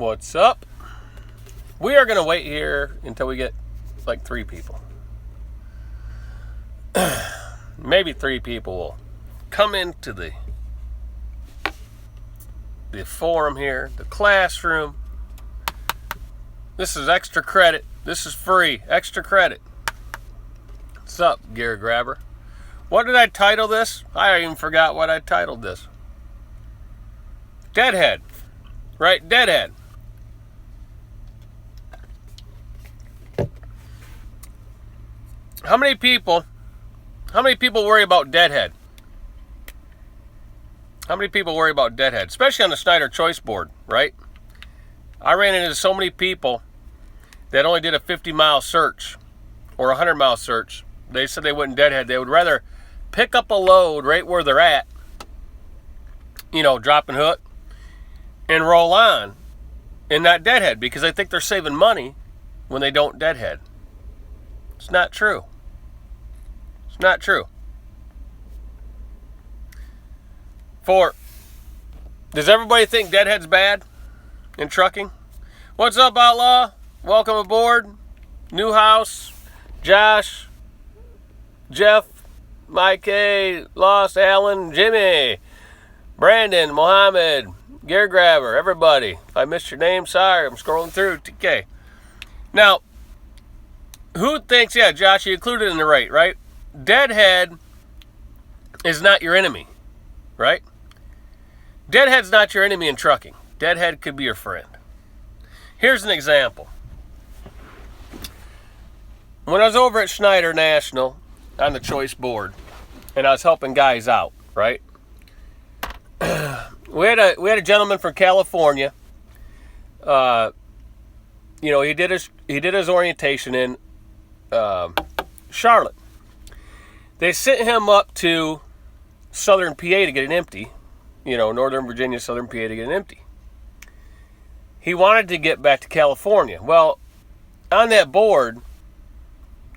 What's up? We are going to wait here until we get like 3 people. Maybe 3 people will come into the forum here, the classroom. This is extra credit. This is free. Extra credit. What's up, Gear Grabber? What did I title this? I even forgot what I titled this. Deadhead. Right? Deadhead. How many people worry about Deadhead? How many people worry about Deadhead? Especially on the Snyder Choice Board, right? I ran into so many people that only did a 50-mile search or a 100-mile search. They said they wouldn't Deadhead. They would rather pick up a load right where they're at, drop and hook, and roll on and not Deadhead because they think they're saving money when they don't Deadhead. It's not true. It's not true. Does everybody think Deadhead's bad in trucking? What's up, Outlaw? Welcome aboard. New house. Josh. Jeff. Mike A. Lost. Alan. Jimmy. Brandon. Mohammed. Gear Grabber. Everybody. If I missed your name, sorry. I'm scrolling through. TK. Now, who thinks, Josh, you included in the rate, right? Deadhead is not your enemy, right? Deadhead's not your enemy in trucking. Deadhead could be your friend. Here's an example. When I was over at Schneider National on the choice board, and I was helping guys out, right? We had a gentleman from California. He did his orientation in Charlotte. They sent him up to Southern PA to get an empty. Northern Virginia, Southern PA to get an empty. He wanted to get back to California. Well, on that board,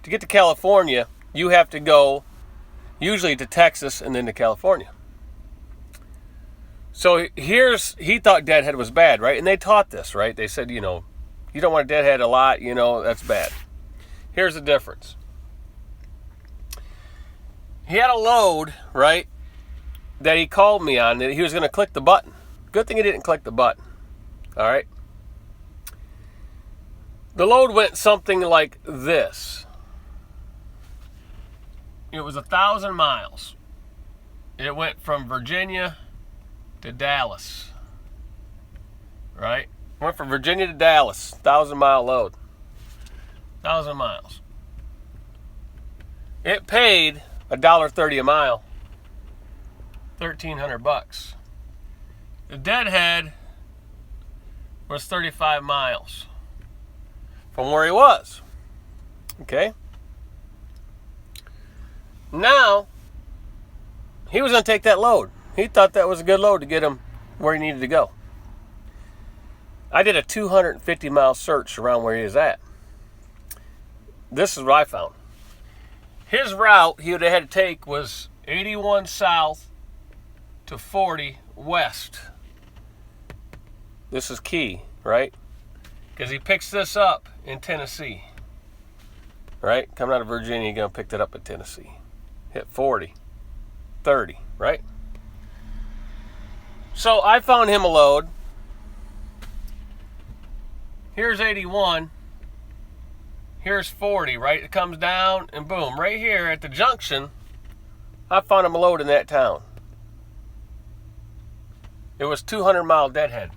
to get to California, you have to go usually to Texas and then to California. So he thought Deadhead was bad, right? And they taught this, right? They said, you don't want to Deadhead a lot, that's bad. Here's the difference. He had a load, right, that he called me on that he was going to click the button. Good thing he didn't click the button. All right. The load went something like this. It was 1,000 miles. It went from Virginia to Dallas. Right? Went from Virginia to Dallas. 1,000-mile load. 1,000 miles. It paid $1.30 a mile. $1,300. The Deadhead was 35 miles from where he was. Okay? Now, he was going to take that load. He thought that was a good load to get him where he needed to go. I did a 250-mile search around where he was at. This is what I found. His route he would have had to take was 81 south to 40 west. This is key, right? Because he picks this up in Tennessee. Right? Coming out of Virginia, you're going to pick that up in Tennessee. Hit 40, 30, right? So I found him a load. Here's 81. Here's 40, right? It comes down and boom. Right here at the junction, I found him a load in that town. It was 200-mile Deadhead.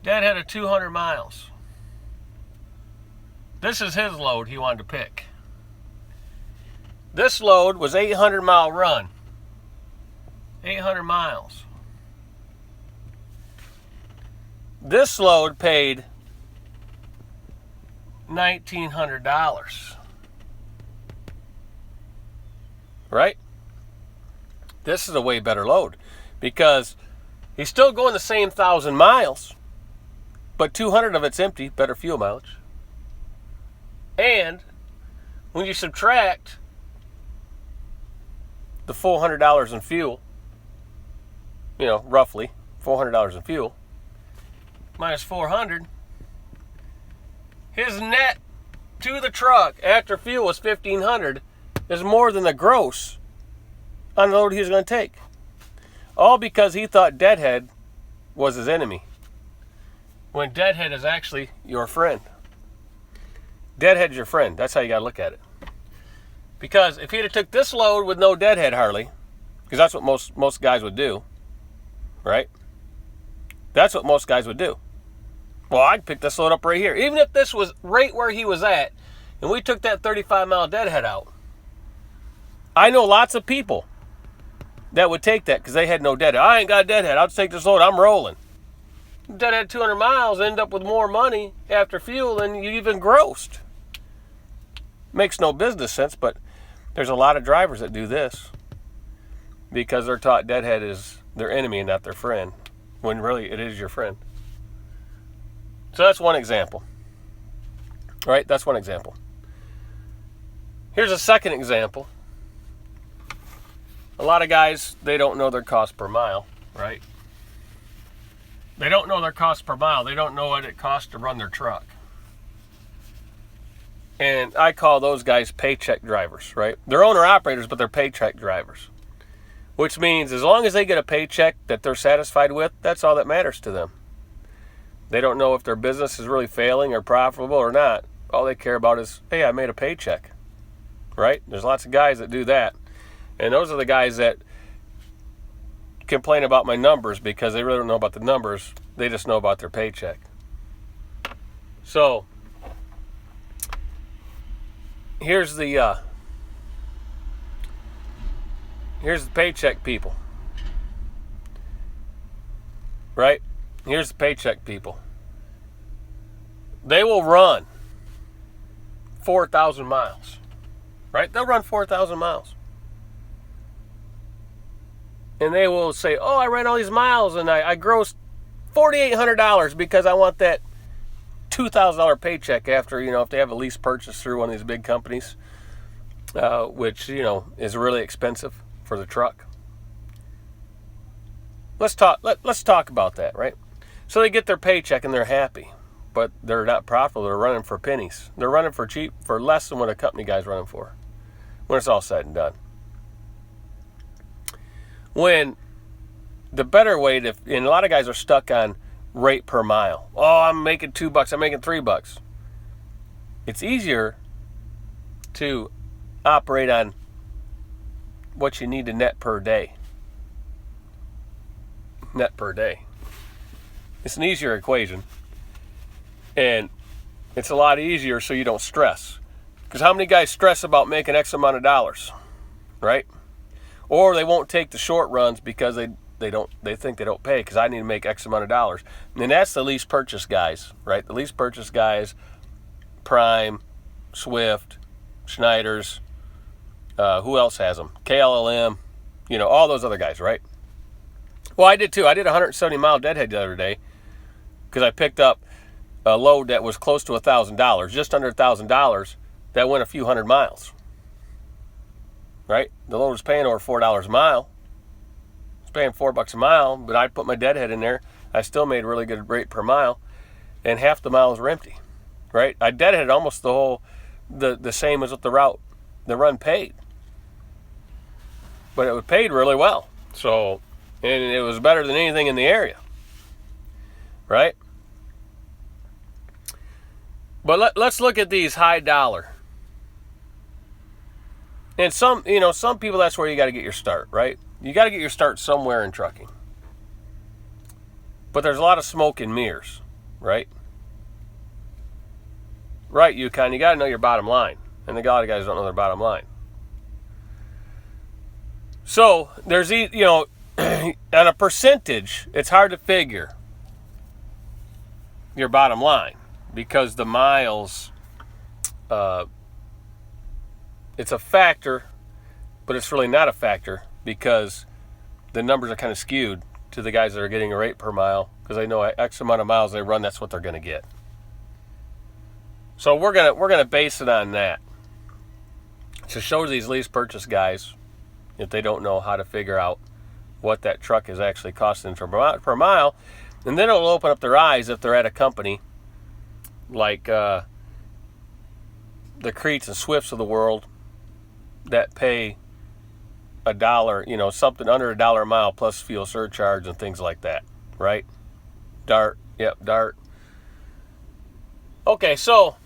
Deadhead of 200 miles. This is his load he wanted to pick. This load was 800-mile run. 800 miles. This load paid $1,900. Right? This is a way better load because he's still going the same 1,000 miles, but 200 of it's empty, better fuel mileage. And when you subtract the $400 in fuel, roughly $400 in fuel, minus 400. His net to the truck after fuel was 1,500 is more than the gross on the load he was going to take. All because he thought Deadhead was his enemy, when Deadhead is actually your friend. Deadhead's your friend. That's how you got to look at it. Because if he'd have took this load with no Deadhead hardly, because that's what most guys would do, right? That's what most guys would do. Well, I'd pick this load up right here. Even if this was right where he was at, and we took that 35-mile Deadhead out, I know lots of people that would take that because they had no Deadhead. I ain't got a Deadhead. I'll just take this load. I'm rolling. Deadhead 200 miles, end up with more money after fuel than you even grossed. Makes no business sense, but there's a lot of drivers that do this because they're taught Deadhead is their enemy and not their friend, when really it is your friend. So that's one example. All right, that's one example. Here's a second example. A lot of guys, they don't know their cost per mile, right? They don't know their cost per mile. They don't know what it costs to run their truck. And I call those guys paycheck drivers, right? They're owner-operators, but they're paycheck drivers. Which means as long as they get a paycheck that they're satisfied with, that's all that matters to them. They don't know if their business is really failing or profitable or not. All they care about is, hey, I made a paycheck, right? There's lots of guys that do that. And those are the guys that complain about my numbers because they really don't know about the numbers. They just know about their paycheck. So, here's the paycheck people, right? Here's the paycheck people. They will run 4,000 miles, right? They'll run 4,000 miles. And they will say, oh, I ran all these miles and I grossed $4,800 because I want that $2,000 paycheck after, if they have a lease purchase through one of these big companies, which, is really expensive for the truck. Let's talk about that, right? So they get their paycheck and they're happy, but they're not profitable. They're running for pennies. They're running for cheap, for less than what a company guy's running for when it's all said and done. When the better way to, and a lot of guys are stuck on rate per mile. Oh, I'm making $2, I'm making $3. It's easier to operate on what you need to net per day. Net per day. It's an easier equation. And it's a lot easier so you don't stress. Because how many guys stress about making X amount of dollars? Right? Or they won't take the short runs because they think they don't pay because I need to make X amount of dollars. And that's the lease purchase guys, right? The lease purchase guys, Prime, Swift, Schneider's, who else has them? KLLM, all those other guys, right? Well, I did too. I did a 170-mile Deadhead the other day because I picked up a load that was close to $1,000, just under $1,000, that went a few hundred miles. Right? The load was paying over $4 a mile. It's paying $4 a mile, but I put my Deadhead in there. I still made a really good rate per mile, and half the miles were empty. Right? I Deadheaded almost the same as what the run paid. But it paid really well. So, and it was better than anything in the area. Right? But let's look at these high dollar. And some people, that's where you got to get your start, right? You got to get your start somewhere in trucking. But there's a lot of smoke and mirrors, right? Right, you got to know your bottom line. And a lot of guys don't know their bottom line. So, there's, on a percentage, it's hard to figure your bottom line because the miles, it's a factor, but it's really not a factor because the numbers are kind of skewed to the guys that are getting a rate per mile because they know X amount of miles they run, that's what they're going to get. So we're gonna base it on that to show these lease purchase guys if they don't know how to figure out what that truck is actually costing per mile, And then it'll open up their eyes if they're at a company like the Creets and Swifts of the world that pay $1, something under $1 a mile plus fuel surcharge and things like that, right? Dart. Okay, so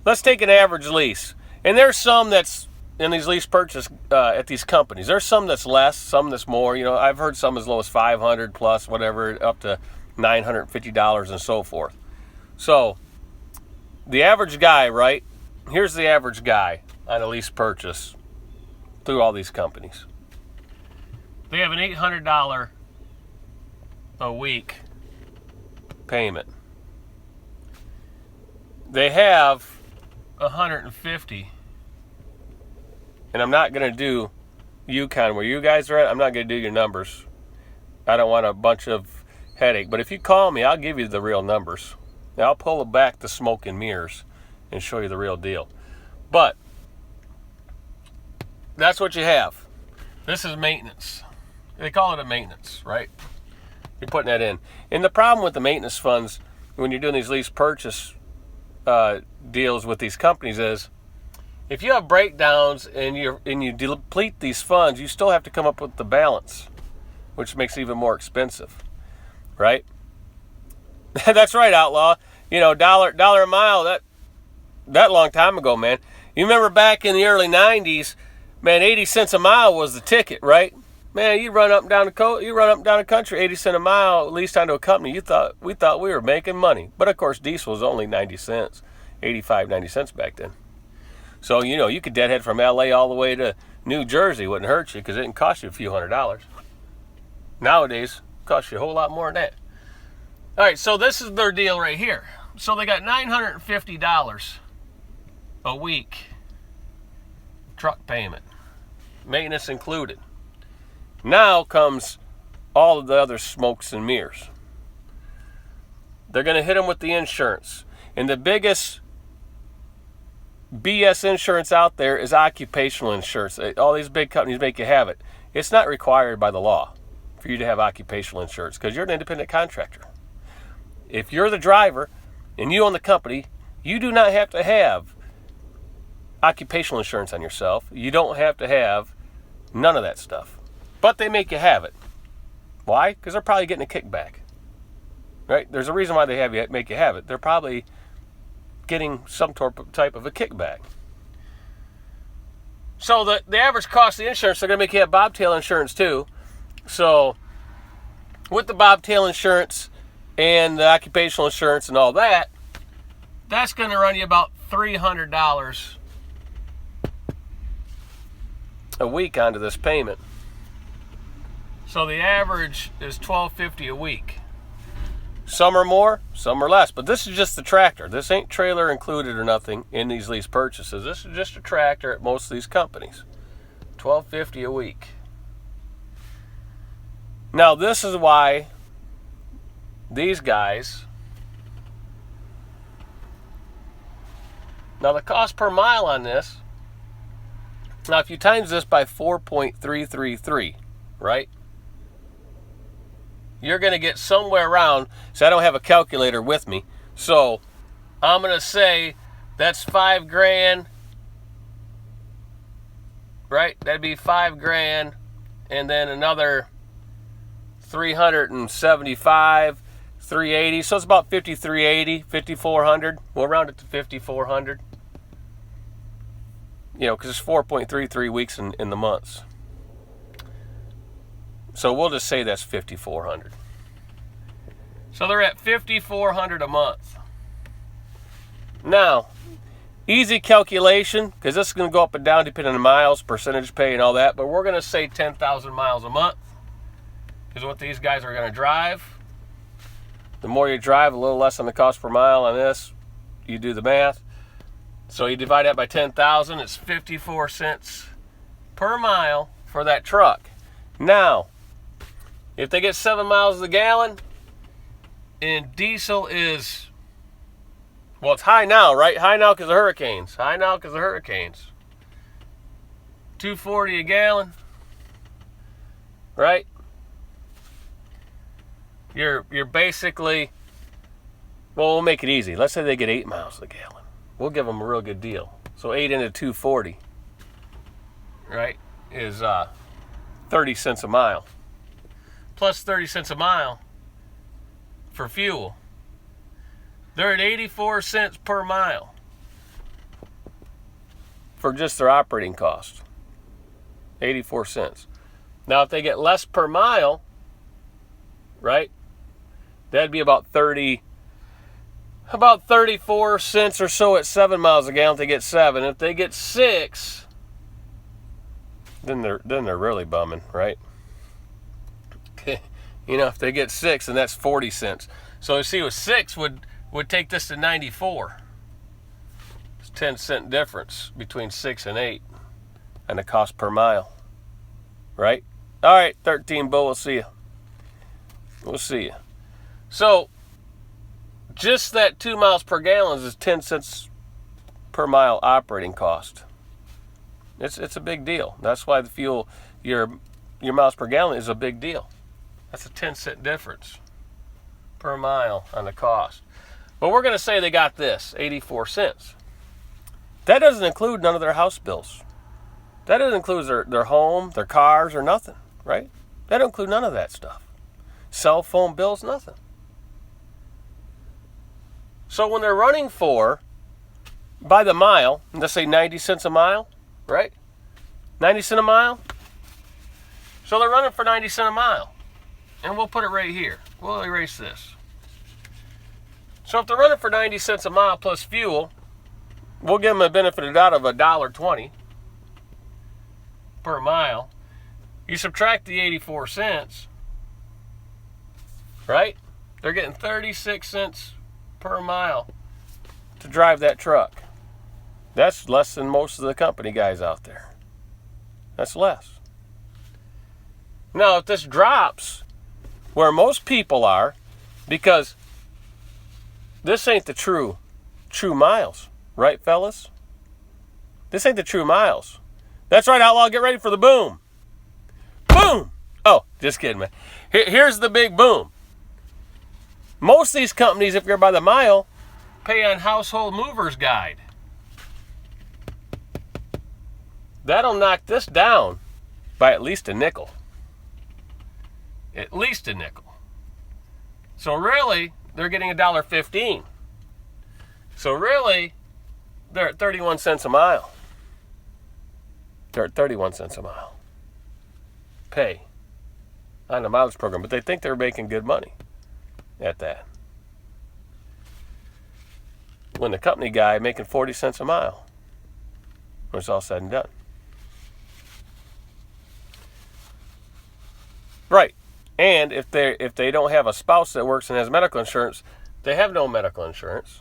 let's take an average lease. And there's some that's in these lease purchase at these companies. There's some that's less, some that's more. I've heard some as low as $500 plus whatever, up to $950 and so forth. So the average guy, right? Here's the average guy on a lease purchase through all these companies. They have an $800 a week payment. They have $150. And I'm not going to do Yukon where you guys are at. I'm not going to do your numbers. I don't want a bunch of headache. But if you call me, I'll give you the real numbers. Now, I'll pull back the smoke and mirrors and show you the real deal. But that's what you have. This is maintenance. They call it a maintenance, right? You're putting that in. And the problem with the maintenance funds when you're doing these lease purchase deals with these companies is if you have breakdowns and you deplete these funds, you still have to come up with the balance, which makes it even more expensive, right? That's right, Outlaw. Dollar a mile, that long time ago, man. You remember back in the early 90s, man, 80 cents a mile was the ticket, right? Man, you run up and down the country, 80 cents a mile, leased onto a company. We thought we were making money. But of course, diesel was only 90 cents, 85, 90 cents back then. So, you could deadhead from LA all the way to New Jersey. Wouldn't hurt you because it didn't cost you a few $100s. Nowadays, it costs you a whole lot more than that. All right, so this is their deal right here. So they got $950 a week truck payment, maintenance included. Now comes all of the other smokes and mirrors. They're going to hit them with the insurance. And the biggest BS insurance out there is occupational insurance. All these big companies make you have it. It's not required by the law for you to have occupational insurance because you're an independent contractor. If you're the driver and you own the company, you do not have to have occupational insurance on yourself. You don't have to have none of that stuff. But they make you have it. Why? Because they're probably getting a kickback. Right? There's a reason why they make you have it. They're probably getting some type of a kickback. So the average cost of the insurance, they're going to make you have bobtail insurance too. So with the bobtail insurance and the occupational insurance and all that, that's going to run you about $300 a week onto this payment. So the average is $1,250 a week. Some are more, some are less. But this is just the tractor. This ain't trailer included or nothing in these lease purchases. This is just a tractor at most of these companies. $1,250 a week. Now this is why these guys... Now the cost per mile on this... Now if you times this by 4.333, right? You're going to get somewhere around, so I don't have a calculator with me, so I'm going to say that's $5,000, right? That'd be $5,000, and then another 375, 380, so it's about 5,380, 5,400. We'll round it to 5,400. Because it's 4.33 weeks in the months. So we'll just say that's 5,400. So they're at 5,400 a month. Now, easy calculation, because this is going to go up and down depending on the miles, percentage pay, and all that. But we're going to say 10,000 miles a month is what these guys are going to drive. The more you drive, a little less on the cost per mile on this. You do the math. So you divide that by 10,000, it's 54 cents per mile for that truck. Now, if they get 7 miles a gallon, and diesel is, well, it's high now, right? High now because of hurricanes. $2.40 a gallon, right? you're basically, well, we'll make it easy. Let's say they get 8 miles a gallon. We'll give them a real good deal. So 8 into 240, right, is 30 cents a mile. Plus 30 cents a mile for fuel. They're at 84 cents per mile for just their operating cost. 84 cents. Now, if they get less per mile, right, that'd be about 34 cents or so at 7 miles a gallon. If they get 7, if they get 6, then they're really bumming, right? You know, if they get 6, then that's 40 cents. So you see, with 6 would take this to 94. It's 10-cent difference between 6 and 8 and the cost per mile, right? All right, 13 Bull, we'll see you. We'll see you. So just that 2 miles per gallon is 10 cents per mile operating cost. It's a big deal. That's why the fuel, your miles per gallon is a big deal. That's a 10-cent difference per mile on the cost. But we're going to say they got this, 84 cents. That doesn't include none of their house bills. That doesn't include their home, their cars, or nothing, right? That don't include none of that stuff. Cell phone bills, nothing. So when they're running for, by the mile, let's say 90 cents a mile, right? 90 cents a mile. So they're running for 90 cents a mile. And we'll put it right here. We'll erase this. So if they're running for 90 cents a mile plus fuel, we'll give them a benefit of doubt of $1.20 per mile. You subtract the 84 cents, right? They're getting 36 cents per mile to drive that truck. That's less than most of the company guys out there. That's less. Now, if this drops where most people are, because this ain't the true miles, right, fellas? This ain't the true miles. That's right, Outlaw, get ready for the boom. Boom! Oh, just kidding, man. Here's the big boom. Most of these companies, if you're by the mile, pay on Household Movers Guide. That'll knock this down by at least a nickel. At least a nickel. So really, they're getting $1.15. So really, they're at 31 cents a mile. They're at 31 cents a mile. Pay on the mileage program, but they think they're making good money at that. When the company guy making 40 cents a mile when it's all said and done. Right. And if they don't have a spouse that works and has medical insurance, they have no medical insurance.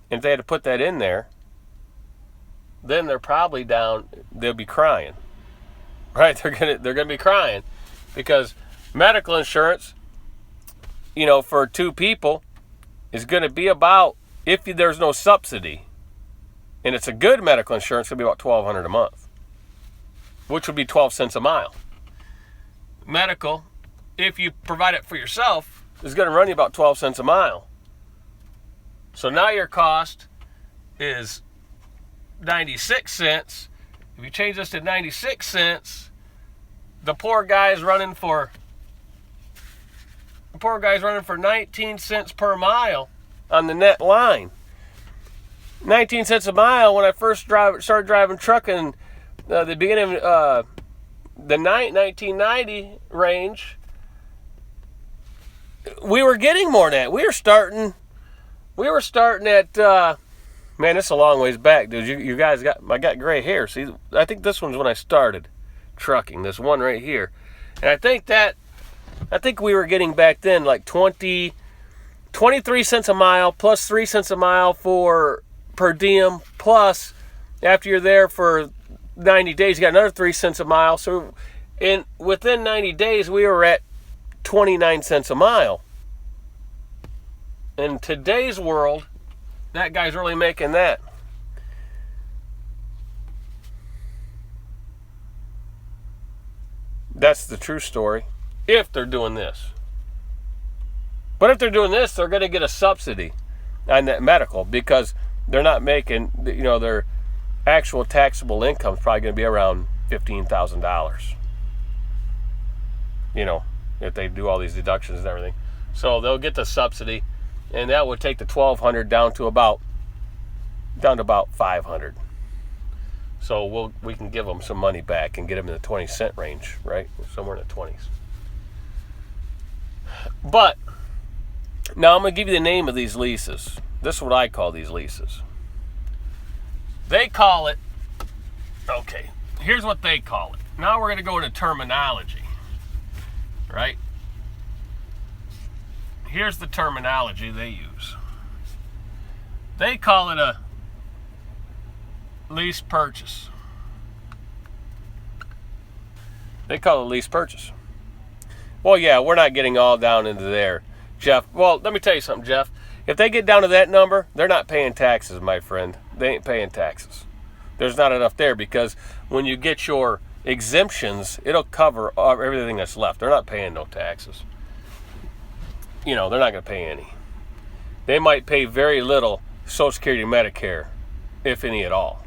And if they had to put that in there, then they're probably down, they'll be crying. Right? They're gonna be crying because medical insurance, you know, for 2 people is going to be about, if there's no subsidy, and it's a good medical insurance, it'll be about $1,200 a month, which would be 12 cents a mile. Medical, if you provide it for yourself, is going to run you about 12 cents a mile. So now your cost is 96 cents. If you change this to 96 cents, the poor guy's running for 19 cents per mile on the net line. 19 cents a mile. When I first started driving truck in the beginning of the 1990 range, we were getting more than that. We were starting at man, this is a long ways back, dude. You guys I got gray hair. See, I think this one's when I started trucking. This one right here, and I think we were getting back then like 23 cents a mile plus 3 cents a mile for per diem, plus after you're there for 90 days, you got another 3 cents a mile. So within 90 days, we were at 29 cents a mile. In today's world, that guy's really making that. That's the true story. If they're doing this. But if they're doing this, they're going to get a subsidy on that medical because they're not making, their actual taxable income is probably going to be around $15,000. If they do all these deductions and everything. So they'll get the subsidy, and that would take the $1,200 down to about $500. So we can give them some money back and get them in the 20-cent range, right? Somewhere in the 20s. But now I'm going to give you the name of these leases. This is what I call these leases. They call it, okay, here's what they call it. Now we're going to go into terminology, right? Here's the terminology they use. They call it a lease purchase. They call it a lease purchase. Well, yeah, we're not getting all down into there, Jeff. Well, let me tell you something, Jeff. If they get down to that number, they're not paying taxes, my friend. They ain't paying taxes. There's not enough there because when you get your exemptions, it'll cover everything that's left. They're not paying no taxes. They're not going to pay any. They might pay very little Social Security and Medicare, if any at all,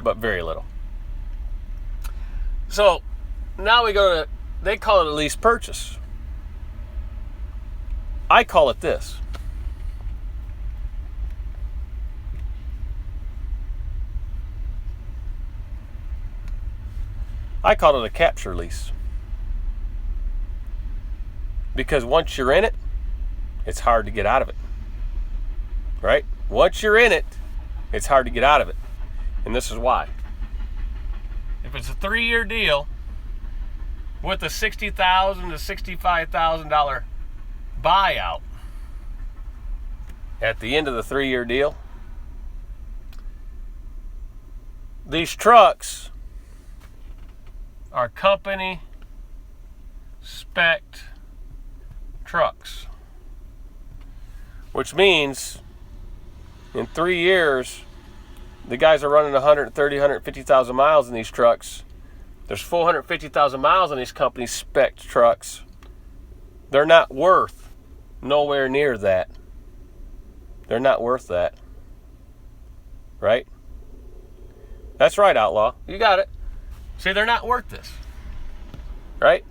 but very little. So now we go to, they call it a lease purchase. I call it this. I call it a capture lease. Because once you're in it, it's hard to get out of it. Right? Once you're in it, it's hard to get out of it. And this is why. If it's a 3-year deal with a $60,000 to $65,000 buyout at the end of the 3-year deal, these trucks are company spec trucks, which means in 3 years the guys are running 130, 150,000 miles in these trucks. There's 450,000 miles on these company spec trucks. They're not worth nowhere near that. They're not worth that. Right? That's right, Outlaw. You got it. See, they're not worth this. Right?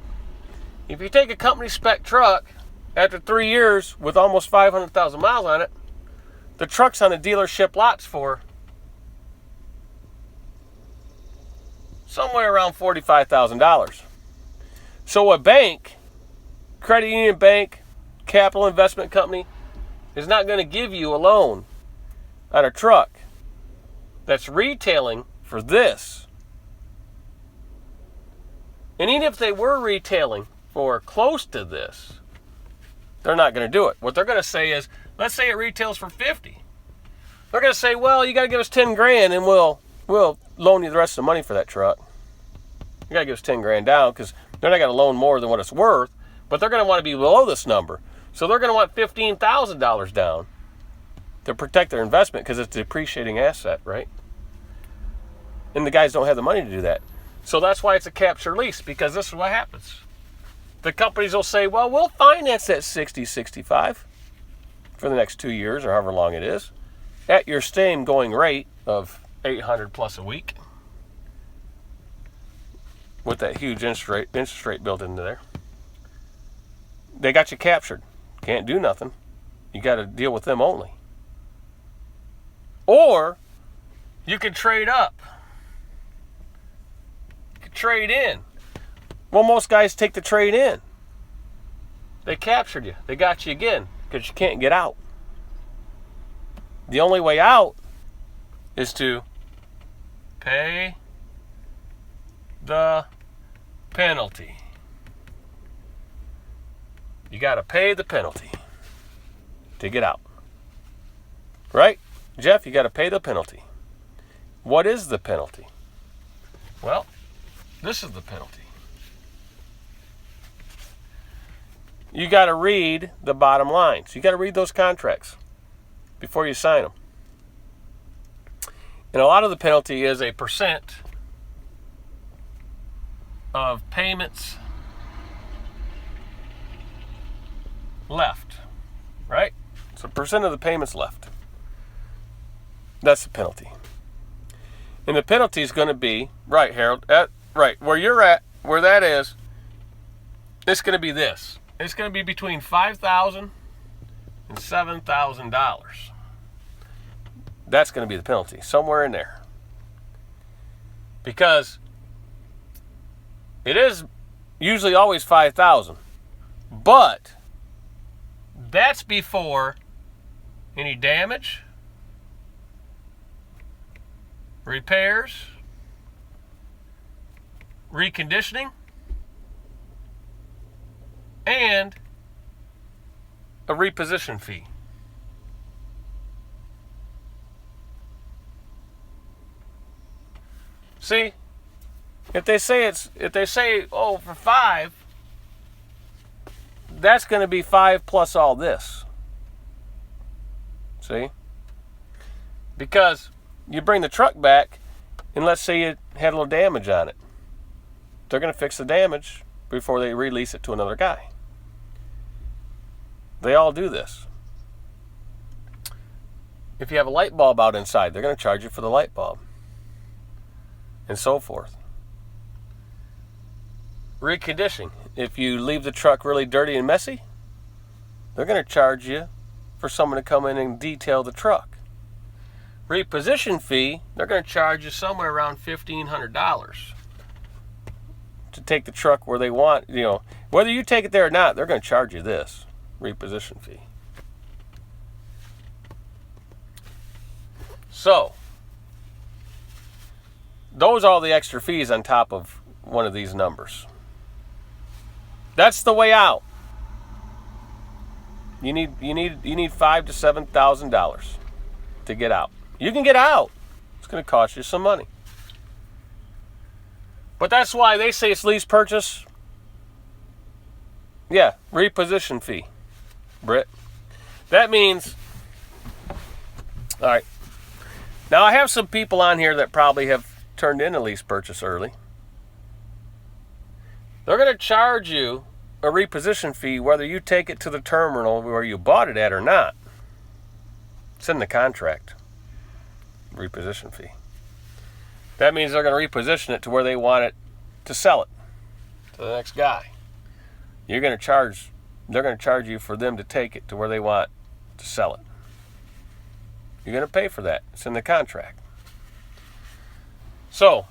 If you take a company spec truck after 3 years with almost 500,000 miles on it, the truck's on the dealership lots for somewhere around $45,000. So a bank, credit union bank, capital investment company, is not going to give you a loan on a truck that's retailing for this. And even if they were retailing for close to this, they're not going to do it. What they're going to say is, let's say it retails for 50. They're going to say, well, you got to give us 10 grand and we'll loan you the rest of the money for that truck. You got to give us 10 grand down because they're not going to loan more than what it's worth, but they're going to want to be below this number. So they're going to want $15,000 down to protect their investment because it's a depreciating asset, right? And the guys don't have the money to do that. So that's why it's a capture lease, because this is what happens. The companies will say, well, we'll finance that 60, 65 for the next 2 years or however long it is at your same going rate of $800 plus a week with that huge interest rate built into there. They got you captured. Can't do nothing. You got to deal with them only. Or you can trade up. You can trade in. Well, most guys take the trade in. They captured you. They got you again because you can't get out. The only way out is to pay the penalty. You got to pay the penalty to get out. Right? Jeff, you got to pay the penalty. What is the penalty? Well, this is the penalty. You got to read the bottom line. So you got to read those contracts before you sign them. And a lot of the penalty is a percent of payments left. It's a percent of the payments left. That's the penalty. And the penalty is going to be, right, Harold, right, where you're at, where that is, it's going to be this. It's going to be between $5,000 and $7,000. That's going to be the penalty, somewhere in there. Because it is usually always $5,000. But that's before any damage, repairs, reconditioning, and a reposition fee. See, if they say for 5, that's going to be 5 plus all this. See? Because you bring the truck back, and let's say it had a little damage on it. They're going to fix the damage before they release it to another guy. They all do this. If you have a light bulb out inside, they're going to charge you for the light bulb. And so forth. Reconditioning. If you leave the truck really dirty and messy, they're going to charge you for someone to come in and detail the truck. Reposition fee, they're going to charge you somewhere around $1,500 to take the truck where they want. You know, whether you take it there or not, they're going to charge you this reposition fee. So, those are all the extra fees on top of one of these numbers. That's the way out. You need $5,000 to $7,000 to get out. You can get out. It's going to cost you some money. But that's why they say it's lease purchase. Yeah, reposition fee, Britt. That means, all right. Now I have some people on here that probably have turned in a lease purchase early. They're going to charge you a reposition fee whether you take it to the terminal where you bought it at or not. It's in the contract. Reposition fee. That means they're going to reposition it to where they want it to sell it to the next guy. They're going to charge you for them to take it to where they want to sell it. You're going to pay for that. It's in the contract. So,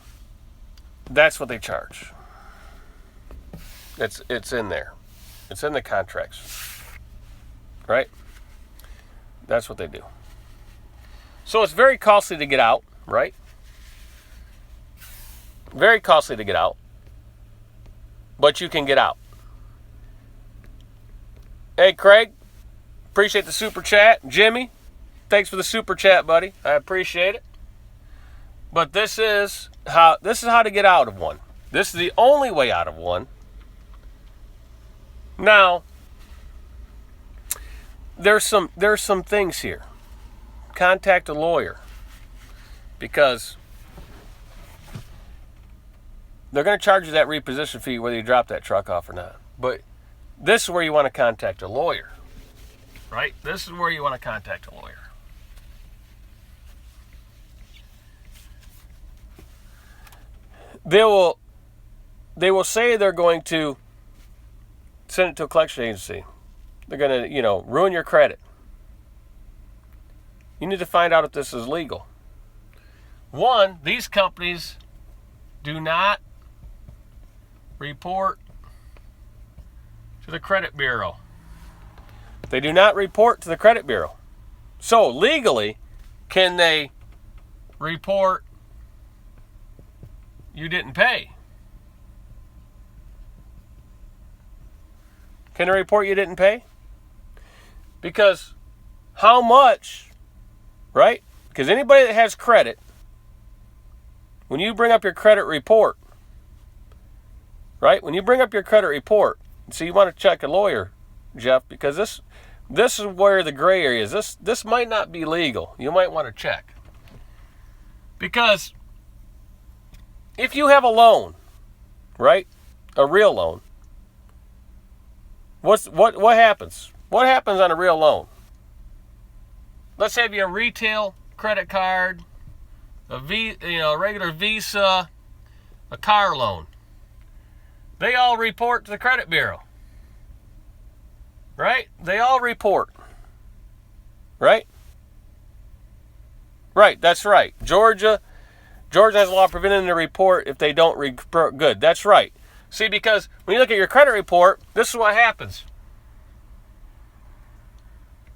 that's what they charge. It's in there. It's in the contracts. Right? That's what they do. So it's very costly to get out, right? Very costly to get out. But you can get out. Hey, Craig. Appreciate the super chat. Jimmy, thanks for the super chat, buddy. I appreciate it. But this is how to get out of one. This is the only way out of one. Now, there's some things here. Contact a lawyer, because they're going to charge you that reposition fee whether you drop that truck off or not. But this is where you want to contact a lawyer, right? This is where you want to contact a lawyer. They will say they're going to send it to a collection agency. They're going to, ruin your credit. You need to find out if this is legal. One, these companies do not report to the credit bureau. They do not report to the credit bureau. So legally, can they report you didn't pay? Can they report you didn't pay? Because how much, right? Because anybody that has credit, when you bring up your credit report, right? When you bring up your credit report, so you want to check a lawyer, Jeff, because this is where the gray area is. This might not be legal. You might want to check. Because if you have a loan, right? A real loan, what happens? What happens on a real loan? let's have you a retail credit card, a regular Visa, a car loan. They all report to the credit bureau. Right? They all report. Right? Right, that's right. Georgia has a law preventing the report if they don't report good. That's right. See, because when you look at your credit report, this is what happens.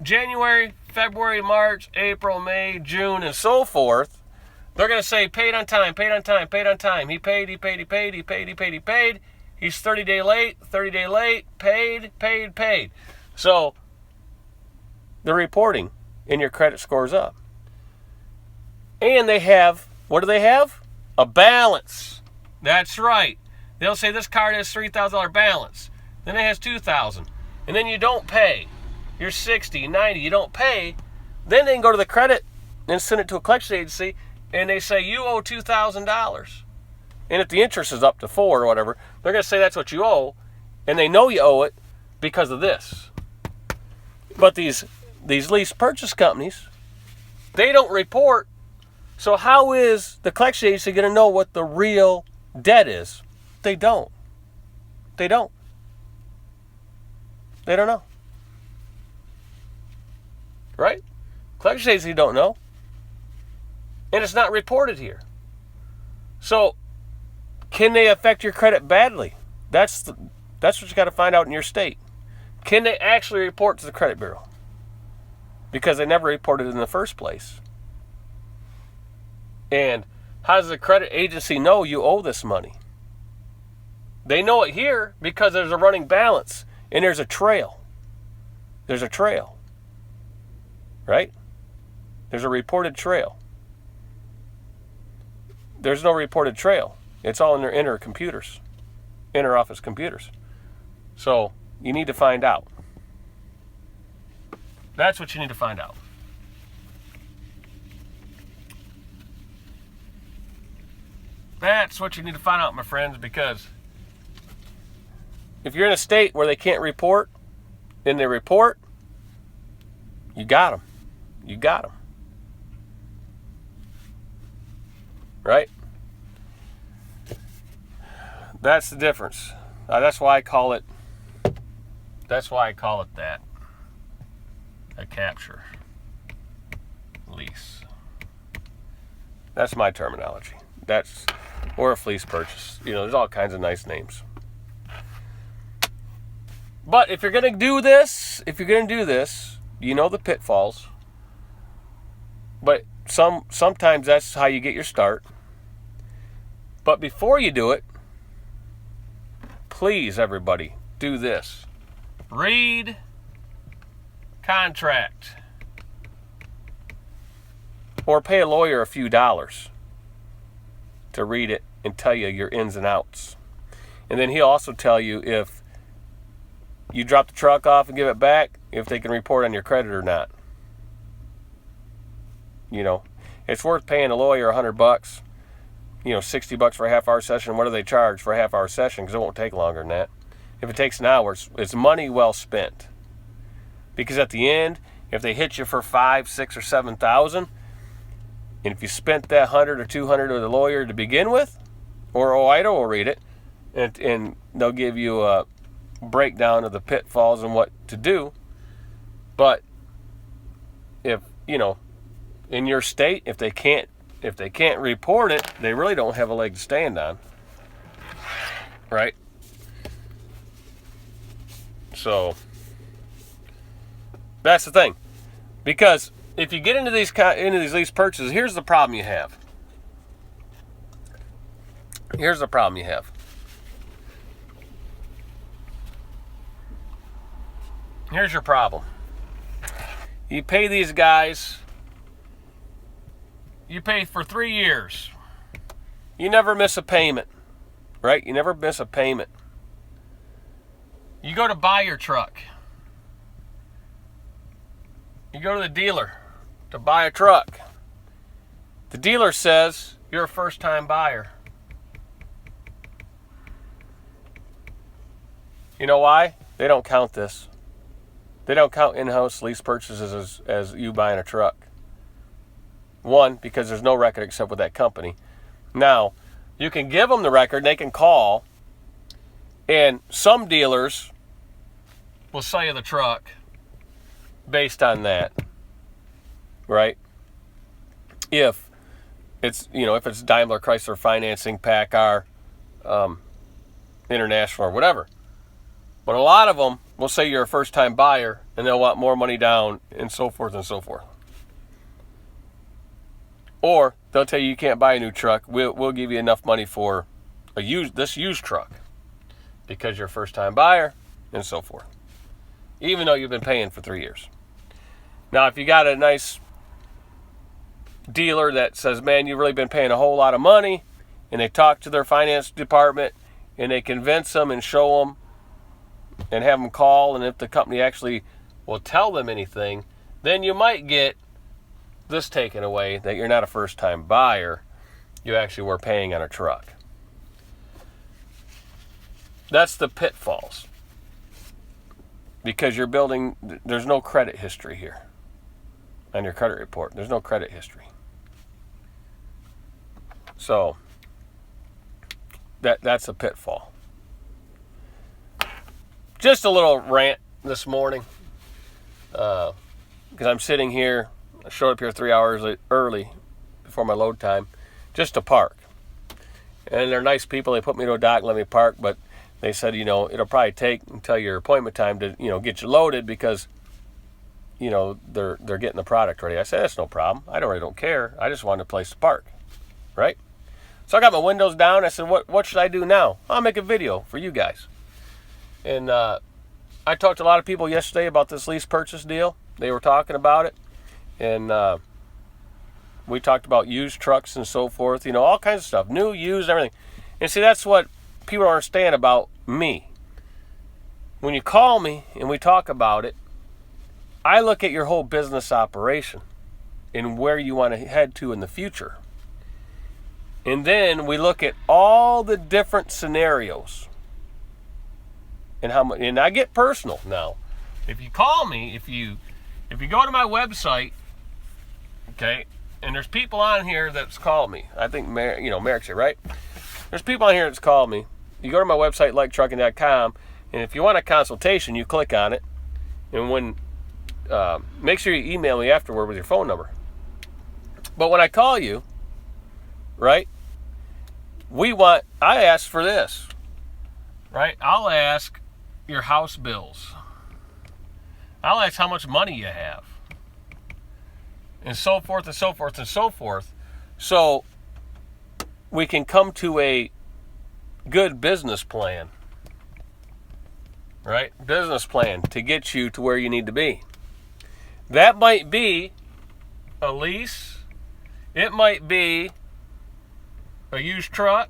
January, February, March, April, May, June, and so forth, they're going to say paid on time, paid on time, paid on time. He paid. He's 30 day late, paid. So the reporting in your credit scores up. And they have, what do they have? A balance. That's right. They'll say this card has $3,000 balance. Then it has $2,000. And then you don't pay. You're 60, 90, you don't pay. Then they can go to the credit and send it to a collection agency, and they say you owe $2,000. And if the interest is up to 4 or whatever, they're going to say that's what you owe, and they know you owe it because of this. But these lease purchase companies, they don't report. So how is the collection agency going to know what the real debt is? They don't. They don't know. Right? Collection agency don't know. And it's not reported here. So can they affect your credit badly? That's what you got to find out in your state. Can they actually report to the credit bureau? Because they never reported in the first place. And how does the credit agency know you owe this money? They know it here because there's a running balance and there's a trail. There's a trail. Right? There's a reported trail. There's no reported trail. It's all in their inner office computers. So you need to find out. That's what you need to find out. That's what you need to find out, my friends, because if you're in a state where they can't report, and they report, you got them. You got them. Right? That's the difference. That's why I call it that. A capture lease. That's my terminology. Or a fleece purchase. There's all kinds of nice names. But if you're going to do this, you know the pitfalls. But sometimes that's how you get your start. But before you do it, please, everybody, do this. Read contract. Or pay a lawyer a few dollars to read it and tell you your ins and outs. And then he'll also tell you if you drop the truck off and give it back, if they can report on your credit or not. It's worth paying a lawyer $100, $60 for a half-hour session. What do they charge for a half-hour session? Because it won't take longer than that. If it takes an hour, it's money well spent. Because at the end, if they hit you for $5,000, $6,000, or $7,000, and if you spent that $100 or $200 with the lawyer to begin with, or OIDA will read it, and they'll give you a breakdown of the pitfalls and what to do. But if in your state, if they can't report it, they really don't have a leg to stand on, right? So that's the thing, because if you get into these lease purchases, here's the problem you have. Here's your problem. You pay these guys. You pay for 3 years. You never miss a payment, right? You never miss a payment. You go to buy your truck. You go to the dealer to buy a truck. The dealer says you're a first-time buyer. You know why? They don't count this. They don't count in-house lease purchases as you buying a truck. One, because there's no record except with that company. Now, you can give them the record, they can call, and some dealers will sell you the truck based on that, right? If it's, if it's Daimler, Chrysler Financing, PACCAR, International, or whatever. But a lot of them will say you're a first-time buyer, and they'll want more money down, and so forth and so forth. Or they'll tell you can't buy a new truck. We'll give you enough money for this used truck because you're a first-time buyer, and so forth. Even though you've been paying for 3 years. Now, if you got a nice dealer that says, man, you've really been paying a whole lot of money, and they talk to their finance department, and they convince them and show them and have them call, and if the company actually will tell them anything, then you might get this taken away, that you're not a first-time buyer, you actually were paying on a truck. That's the pitfalls. Because there's no credit history here on your credit report. There's no credit history. So, that's a pitfall. Just a little rant this morning. Because I'm sitting here, I showed up here 3 hours early before my load time, just to park. And they're nice people. They put me to a dock and let me park, but they said, it'll probably take until your appointment time to, get you loaded because, they're getting the product ready. I said, that's no problem. I really don't care. I just wanted a place to park, right? So I got my windows down. I said, what should I do now? I'll make a video for you guys. And I talked to a lot of people yesterday about this lease purchase deal. They were talking about it. And we talked about used trucks and so forth, all kinds of stuff, new, used, everything. And see, that's what people don't understand about me. When you call me and we talk about it, I look at your whole business operation and where you want to head to in the future. And then we look at all the different scenarios and how much. And I get personal now. If you call me, if you go to my website, okay, and there's people on here that's called me. I think Merrick's here, right? There's people on here that's called me. You go to my website, liketrucking.com, and if you want a consultation, you click on it. And when make sure you email me afterward with your phone number. But when I call you, right, I ask for this, right? I'll ask your house bills. I'll ask how much money you have. And so forth and so forth and so forth. So we can come to a good business plan. Right? Business plan to get you to where you need to be. That might be a lease. It might be a used truck.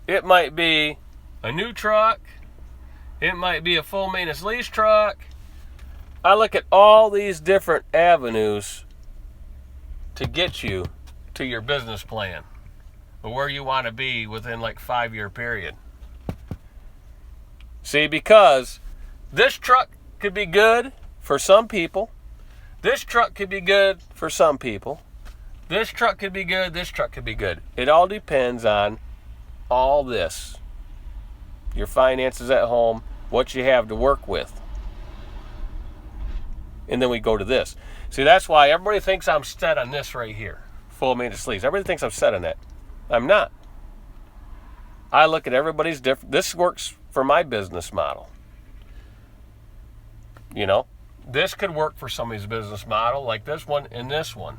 It might be a new truck. It might be a full maintenance lease truck. I look at all these different avenues to get you to your business plan, or where you want to be within like 5-year period. See, because this truck could be good for some people. This truck could be good for some people. This truck could be good. This truck could be good. It all depends on all this. Your finances at home, what you have to work with. And then we go to this. See, that's why everybody thinks I'm set on this right here. Full maintenance lease. Everybody thinks I'm set on that. I'm not. I look at everybody's different. This works for my business model. This could work for somebody's business model, like this one and this one.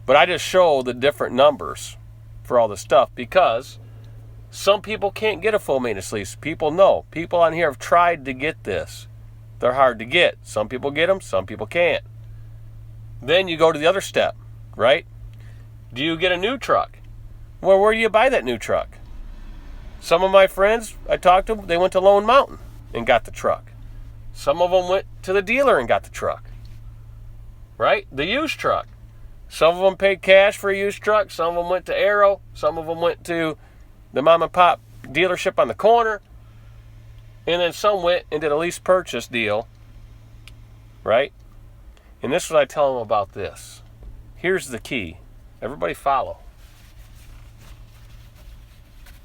But I just show the different numbers for all this stuff because some people can't get a full maintenance lease. People know. People on here have tried to get this. They're hard to get. Some people get them, some people can't. Then you go to the other step, right? Do you get a new truck? Well, where do you buy that new truck? Some of my friends, I talked to them, they went to Lone Mountain and got the truck. Some of them went to the dealer and got the truck, right? The used truck. Some of them paid cash for a used truck. Some of them went to Arrow. Some of them went to the mom and pop dealership on the corner. And then some went and did a lease purchase deal, right? And this is what I tell them about this. Here's the key. Everybody follow.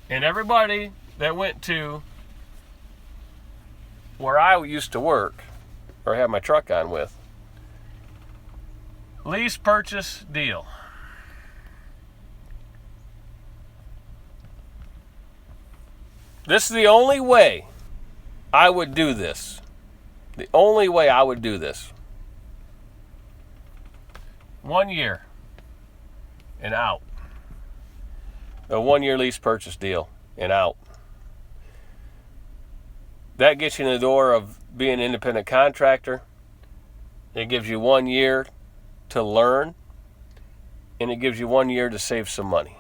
And everybody that went to where I used to work or have my truck on with, lease purchase deal. This is the only way I would do this. The only way I would do this. 1 year and out. A 1 year lease purchase deal and out. That gets you in the door of being an independent contractor. It gives you 1 year to learn, and it gives you 1 year to save some money.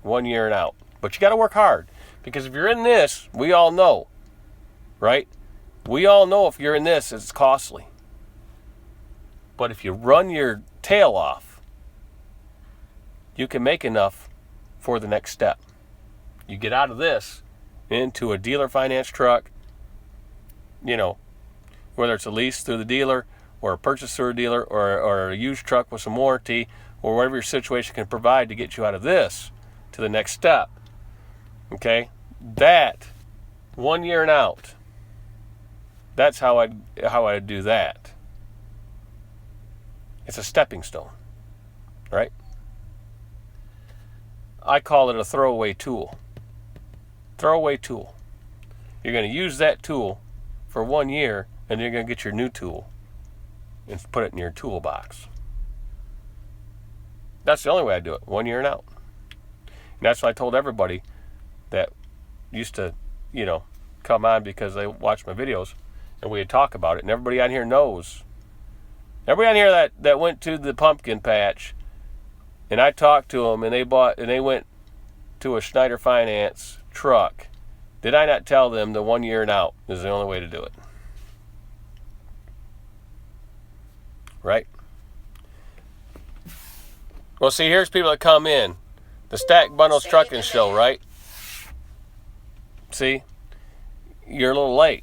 1 year and out. But you got to work hard, because if you're in this, we all know, right? We all know if you're in this, it's costly. But if you run your tail off, you can make enough for the next step. You get out of this into a dealer finance truck, whether it's a lease through the dealer or a purchase through a dealer or a used truck with some warranty or whatever your situation can provide to get you out of this to the next step. Okay? That 1 year and out. That's how I'd do that. It's a stepping stone, right? I call it a throwaway tool. Throwaway tool. You're going to use that tool for 1 year, and you're going to get your new tool and put it in your toolbox. That's the only way I do it. 1 year and out. And that's what I told everybody that used to, come on because they watch my videos and we'd talk about it. And everybody on here knows. Everybody on here that went to the pumpkin patch, and I talked to them, and they went to a Schneider Finance truck. Did I not tell them the 1 year and out is the only way to do it? Right? Well, see, here's people that come in. The Stack Bundles Trucking Show, right? See? You're a little late.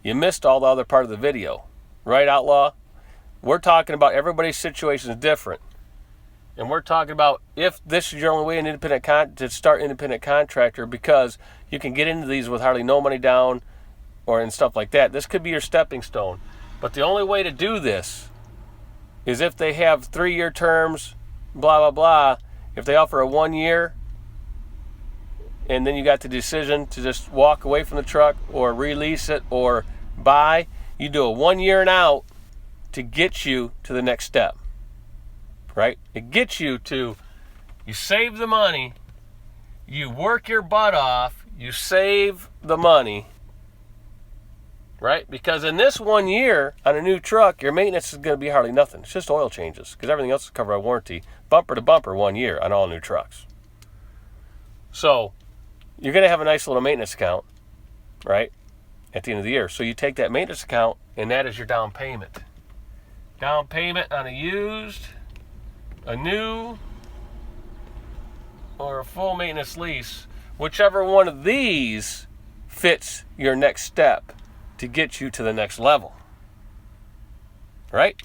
You missed all the other part of the video. Right, Outlaw? We're talking about everybody's situation is different. And we're talking about if this is your only way to start independent contractor, because you can get into these with hardly no money down and stuff like that. This could be your stepping stone. But the only way to do this is if they have 3 year terms, blah, blah, blah. If they offer a 1 year, and then you got the decision to just walk away from the truck or release it or buy, you do a 1 year and out to get you to the next step. Right? It gets you save the money, you work your butt off, you save the money, right? Because in this 1 year on a new truck, your maintenance is going to be hardly nothing. It's just oil changes, because everything else is covered by warranty, bumper to bumper 1 year on all new trucks. So you're going to have a nice little maintenance account, right, at the end of the year. So you take that maintenance account, and that is your down payment. Down payment on a used, a new, or a full maintenance lease, whichever one of these fits your next step to get you to the next level. Right?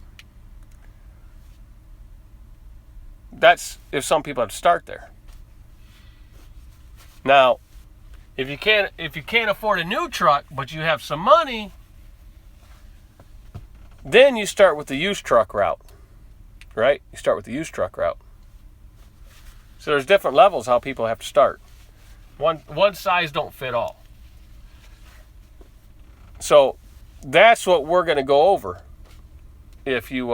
That's if some people have to start there. Now, if you can't afford a new truck, but you have some money, then you start with the used truck route. Right? You start with the used truck route. So there's different levels how people have to start. One size don't fit all. So that's what we're going to go over if you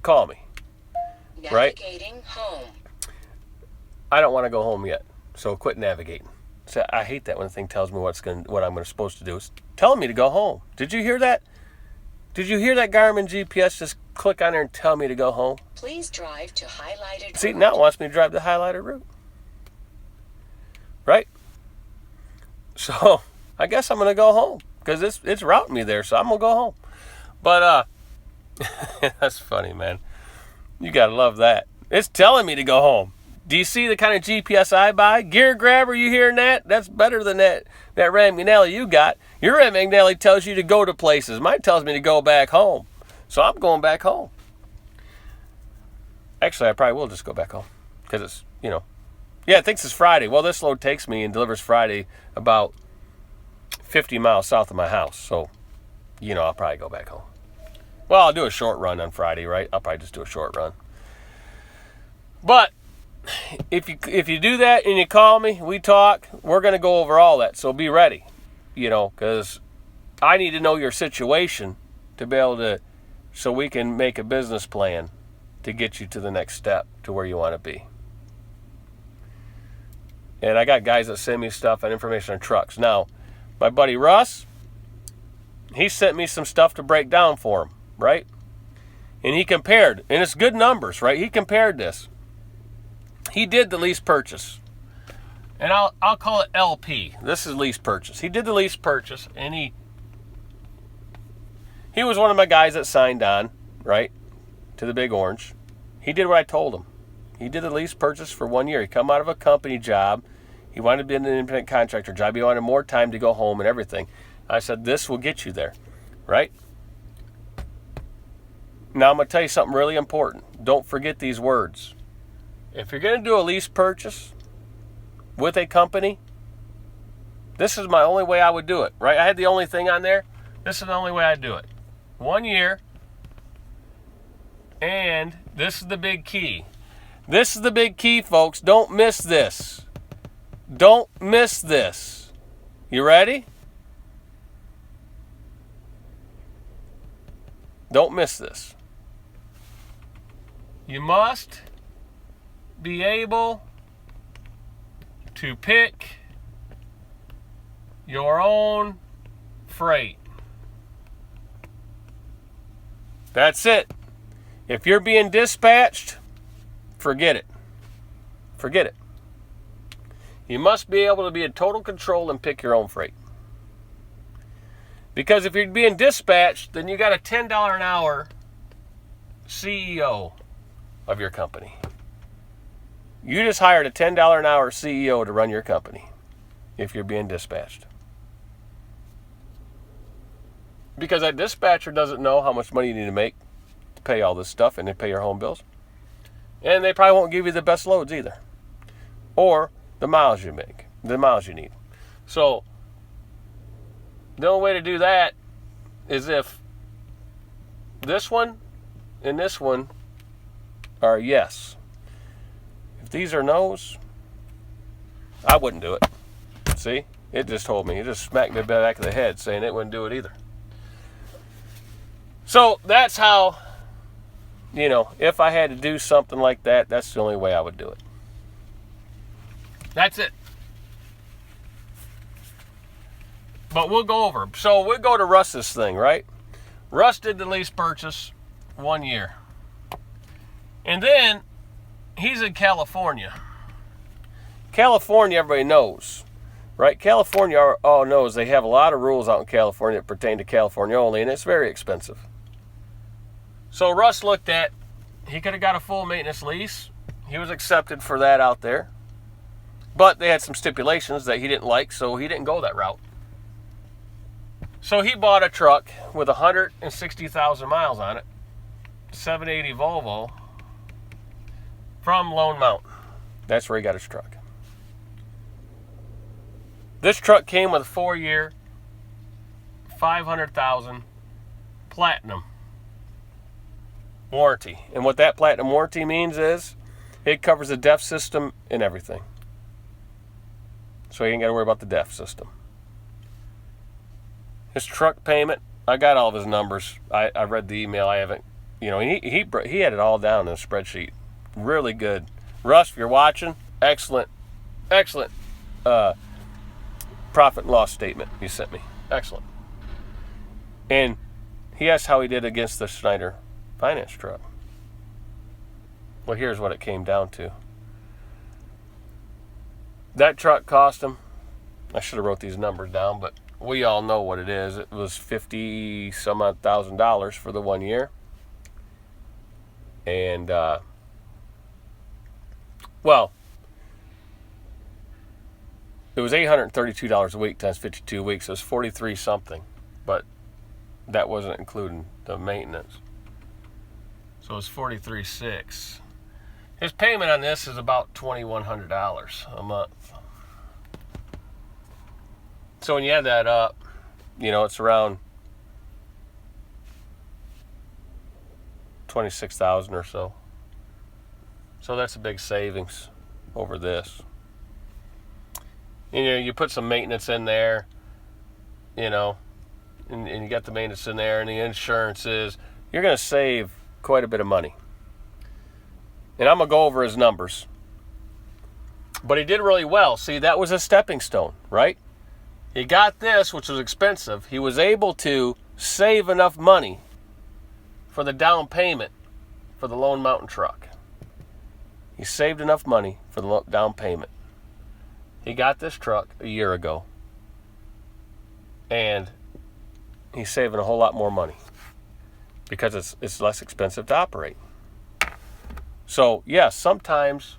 call me. Navigating right? home. I don't want to go home yet, so quit navigating. So I hate that when the thing tells me what I'm supposed to do. It's telling me to go home. Did you hear that? Did you hear that Garmin GPS just click on there and tell me to go home? Please drive to highlighted See, route. now it wants me to drive the highlighted route. Right? So, I guess I'm going to go home because it's routing me there, so I'm going to go home. But, that's funny, man. You got to love that. It's telling me to go home. Do you see the kind of GPS I buy? Gear Grabber, you hearing that? That's better than that Rand McNally you got. Your Rand McNally tells you to go to places. Mine tells me to go back home. So I'm going back home. Actually, I probably will just go back home. Because it's, yeah, it thinks it's Friday. Well, this load takes me and delivers Friday about 50 miles south of my house. So, I'll probably go back home. Well, I'll do a short run on Friday, right? I'll probably just do a short run. But if you do that and you call me, we talk, we're going to go over all that. So be ready, because I need to know your situation to be able to, so we can make a business plan to get you to the next step to where you want to be. And I got guys that send me stuff and information on trucks. Now, my buddy Russ, he sent me some stuff to break down for him, right? And he compared, and it's good numbers, right? He compared this. He did the lease purchase. And I'll call it LP. This is lease purchase. He did the lease purchase, and he was one of my guys that signed on, right, to the Big Orange. He did what I told him. He did the lease purchase for 1 year. He come out of a company job. He wanted to be in an independent contractor job. He wanted more time to go home and everything. I said, this will get you there, right? Now I'm going to tell you something really important. Don't forget these words. If you're going to do a lease purchase with a company, this is my only way I would do it, right? I had the only thing on there. This is the only way I'd do it. 1 year. And this is the big key. This is the big key, folks. Don't miss this. Don't miss this. You ready? Don't miss this. You must be able to pick your own freight. That's it. If you're being dispatched, forget it. Forget it. You must be able to be in total control and pick your own freight. Because if you're being dispatched, then you got a $10 an hour CEO of your company. You just hired a $10 an hour CEO to run your company if you're being dispatched. Because that dispatcher doesn't know how much money you need to make to pay all this stuff and to pay your home bills. And they probably won't give you the best loads either. Or the miles you make, the miles you need. So the only way to do that is if this one and this one are yes. If these are no's, I wouldn't do it. See? It just told me. It just smacked me in the back of the head saying it wouldn't do it either. So that's how, if I had to do something like that, that's the only way I would do it. That's it. But we'll go over. So we'll go to Russ's thing, right? Russ did the lease purchase 1 year. And then he's in California. California, everybody knows, right? California all knows they have a lot of rules out in California that pertain to California only, and it's very expensive. So Russ looked at, he could have got a full maintenance lease. He was accepted for that out there. But they had some stipulations that he didn't like, so he didn't go that route. So he bought a truck with 160,000 miles on it, 780 Volvo, from Lone Mountain. That's where he got his truck. This truck came with a 4-year, 500,000 platinum warranty. And what that platinum warranty means is it covers the DEF system and everything. So you ain't got to worry about the DEF system. His truck payment, I got all of his numbers. I read the email. I haven't, he had it all down in a spreadsheet. Really good. Russ, if you're watching, excellent profit and loss statement you sent me. Excellent. And he asked how he did against the Schneider finance truck. Well, here's what it came down to. That truck cost him, I should have wrote these numbers down, but we all know what it is. It was $50-some-odd thousand for the 1 year. And, it was $832 a week times 52 weeks. It was 43 something, but that wasn't including the maintenance. So it was 43.6. His payment on this is about $2,100 a month. So when you add that up, it's around $26,000 or so. So that's a big savings over this. You put some maintenance in there, and you got the maintenance in there and the insurances, you're going to save quite a bit of money. And I'm going to go over his numbers. But he did really well. See, that was a stepping stone, right? He got this, which was expensive. He was able to save enough money for the down payment for the Lone Mountain truck. He saved enough money for the down payment. He got this truck a year ago. And he's saving a whole lot more money because it's less expensive to operate. So, yes, sometimes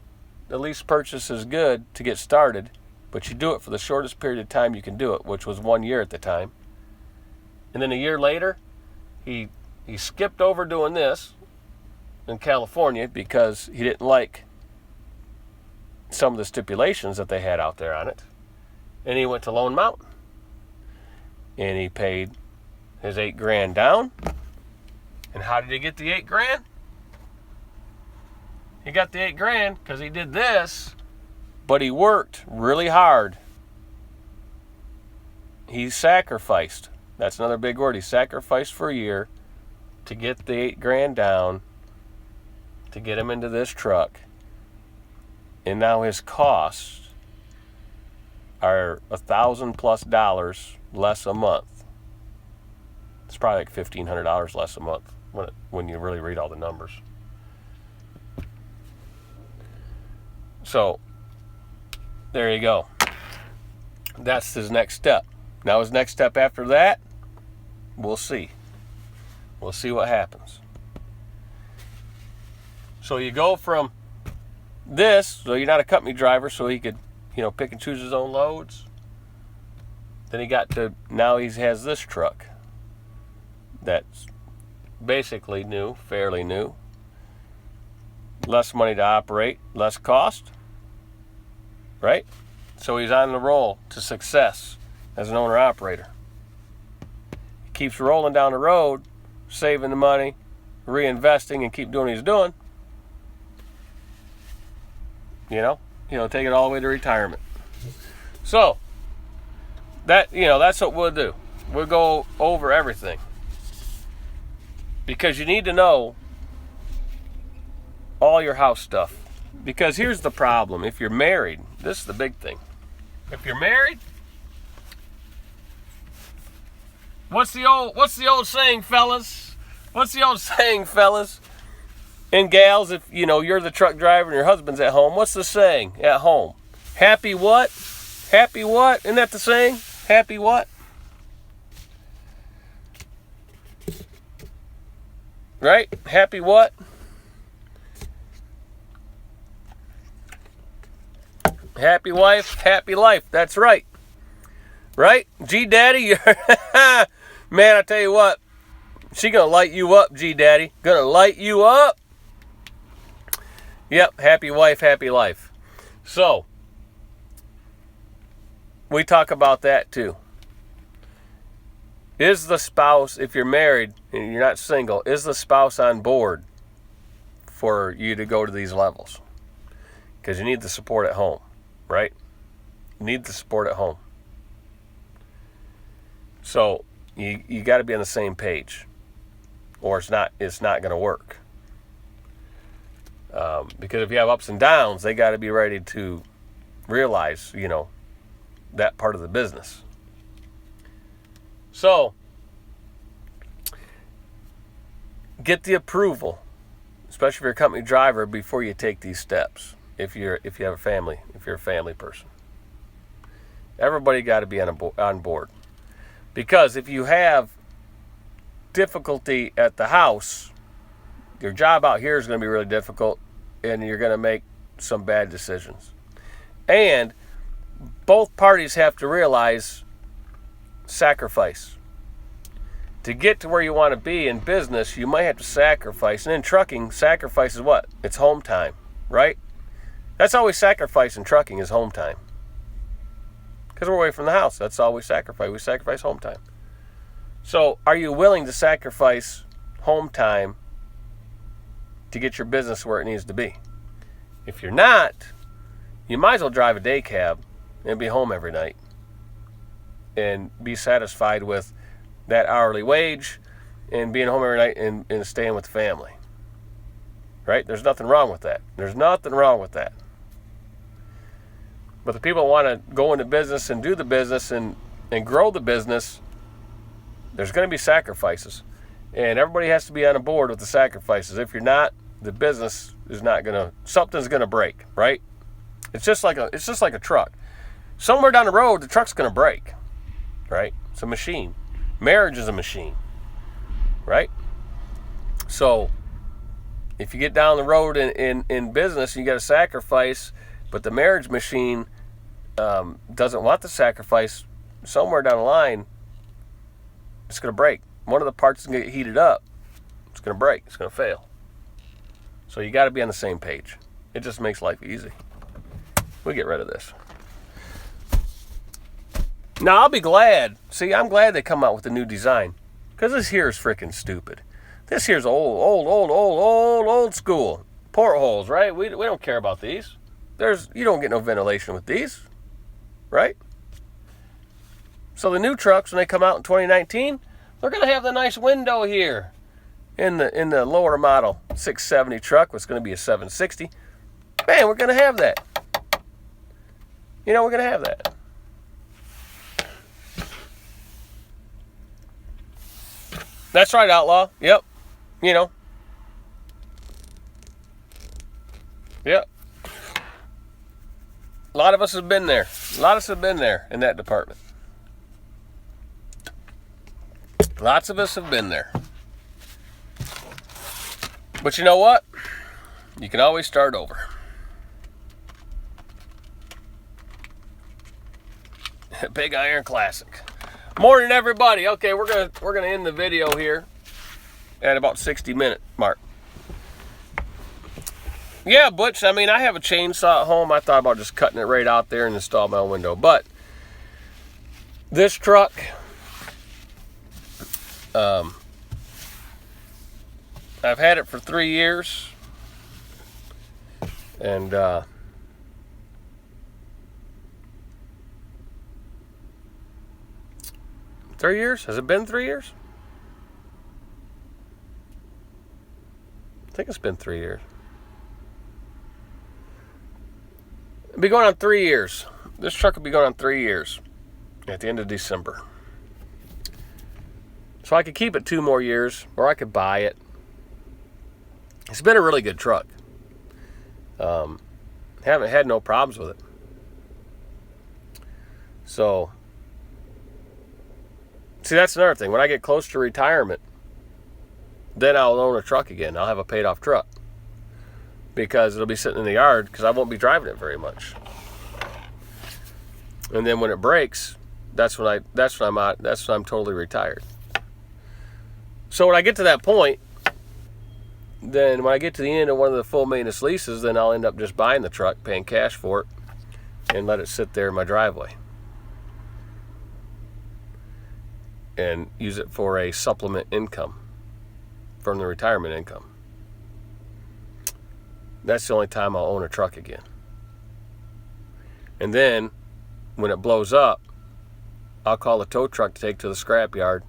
the lease purchase is good to get started, but you do it for the shortest period of time you can do it, which was 1 year at the time. And then a year later, he skipped over doing this in California because he didn't like some of the stipulations that they had out there on it. And he went to Lone Mountain. And he paid his $8,000 down. And how did he get the $8,000? He got the $8,000 because he did this, but he worked really hard. He sacrificed. That's another big word. He sacrificed for a year to get the $8,000 down, to get him into this truck. And now his costs are $1,000+ less a month. It's probably like $1,500 less a month when you really read all the numbers. So, there you go. That's his next step. Now his next step after that, we'll see. We'll see what happens. So you go from this, so you're not a company driver, so he could, pick and choose his own loads. Then now he has this truck that's basically new, fairly new. Less money to operate, less cost, right? So he's on the roll to success as an owner-operator. He keeps rolling down the road, saving the money, reinvesting, and keep doing what he's doing. Take it all the way to retirement. So, that's what we'll do. We'll go over everything. Because you need to know all your house stuff. Because here's the problem. If you're married, this is the big thing. If you're married, what's the old saying, fellas? What's the old saying, fellas? And gals, if you're the truck driver and your husband's at home, what's the saying at home? Happy what? Happy what? Isn't that the saying? Happy what? Right? Happy what? Happy wife, happy life. That's right. Right? G Daddy, man, I tell you what. She gonna light you up, G Daddy. Gonna light you up. Yep, happy wife, happy life. So, we talk about that too. Is the spouse, if you're married and you're not single, is the spouse on board for you to go to these levels? Because you need the support at home, right? You need the support at home. So, you got to be on the same page, or it's not going to work. Because if you have ups and downs, they got to be ready to realize, that part of the business. So, get the approval, especially if you're a company driver, before you take these steps. If you have a family, if you're a family person, everybody got to be on board. Because if you have difficulty at the house, your job out here is going to be really difficult, and you're going to make some bad decisions. And both parties have to realize sacrifice. To get to where you want to be in business, you might have to sacrifice. And in trucking, sacrifice is what? It's home time, right? That's all we sacrifice in trucking is home time. Because we're away from the house. That's all we sacrifice. We sacrifice home time. So are you willing to sacrifice home time to get your business where it needs to be? If you're not, you might as well drive a day cab and be home every night and be satisfied with that hourly wage and being home every night and staying with the family. Right? There's nothing wrong with that. There's nothing wrong with that. But the people want to go into business and do the business and grow the business, there's going to be sacrifices. And everybody has to be on board with the sacrifices. If you're not, the business is not going to, something's going to break, right? It's just like a truck. Somewhere down the road, the truck's going to break, right? It's a machine. Marriage is a machine, right? So if you get down the road in business, you got to sacrifice, but the marriage machine doesn't want the sacrifice. Somewhere down the line, it's going to break. One of the parts is going to get heated up. It's going to break. It's going to fail. So you got to be on the same page. It just makes life easy. We get rid of this. Now, I'll be glad. See, I'm glad they come out with a new design. Because this here is freaking stupid. This here's old school. Portholes, right? We don't care about these. You don't get no ventilation with these. Right? So the new trucks, when they come out in 2019, they're going to have the nice window here. In the lower model 670 truck, what's going to be a 760. Man, we're going to have that. We're going to have that. That's right, Outlaw. Yep. Yep. A lot of us have been there. A lot of us have been there in that department. Lots of us have been there. But you know what? You can always start over. Big Iron Classic. Morning, everybody. Okay, we're gonna end the video here at about 60-minute mark. Yeah, Butch. I mean, I have a chainsaw at home. I thought about just cutting it right out there and install my own window. But this truck, I've had it for 3 years, and 3 years? Has it been 3 years? I think it's been 3 years. It'll be going on 3 years. This truck will be going on 3 years at the end of December. So I could keep it 2 more years, or I could buy it. It's been a really good truck. Haven't had no problems with it. So, see, that's another thing. When I get close to retirement, then I'll own a truck again. I'll have a paid off truck. Because it'll be sitting in the yard because I won't be driving it very much. And then when it breaks, that's when I'm totally retired. So when I get to that point, then when I get to the end of one of the full maintenance leases, then I'll end up just buying the truck, paying cash for it, and let it sit there in my driveway. And use it for a supplement income from the retirement income. That's the only time I'll own a truck again. And then, when it blows up, I'll call a tow truck to take to the scrapyard.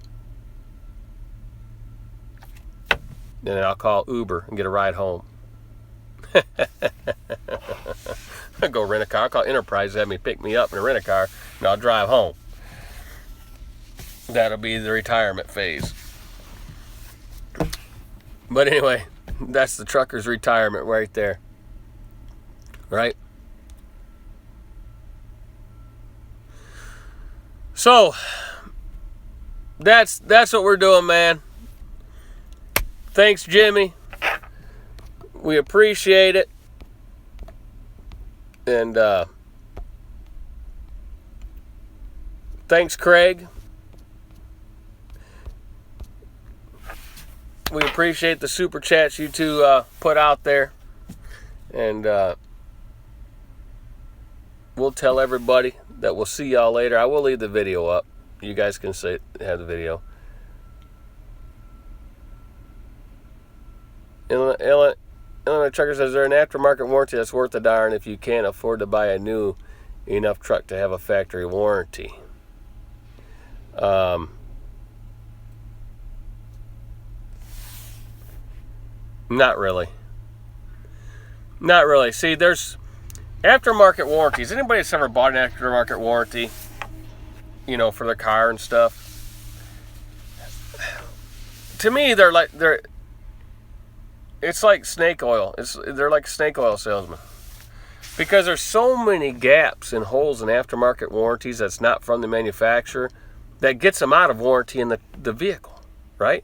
And then I'll call Uber and get a ride home. I'll go rent a car. I'll call Enterprise to have me pick me up in a rent-a-car, and I'll drive home. That'll be the retirement phase. But anyway, that's the trucker's retirement right there. Right? So, that's what we're doing, man. Thanks, Jimmy. We appreciate it. And Thanks, Craig. We appreciate the super chats you two put out there. And we'll tell everybody that we'll see y'all later. I will leave the video up. You guys can have the video. Illinois Trucker says, is there an aftermarket warranty that's worth a darn if you can't afford to buy a new enough truck to have a factory warranty? Not really. Not really. See, there's aftermarket warranties. Anybody that's ever bought an aftermarket warranty, for their car and stuff, to me, it's like snake oil. They're like snake oil salesmen. Because there's so many gaps and holes in aftermarket warranties that's not from the manufacturer that gets them out of warranty in the vehicle, right?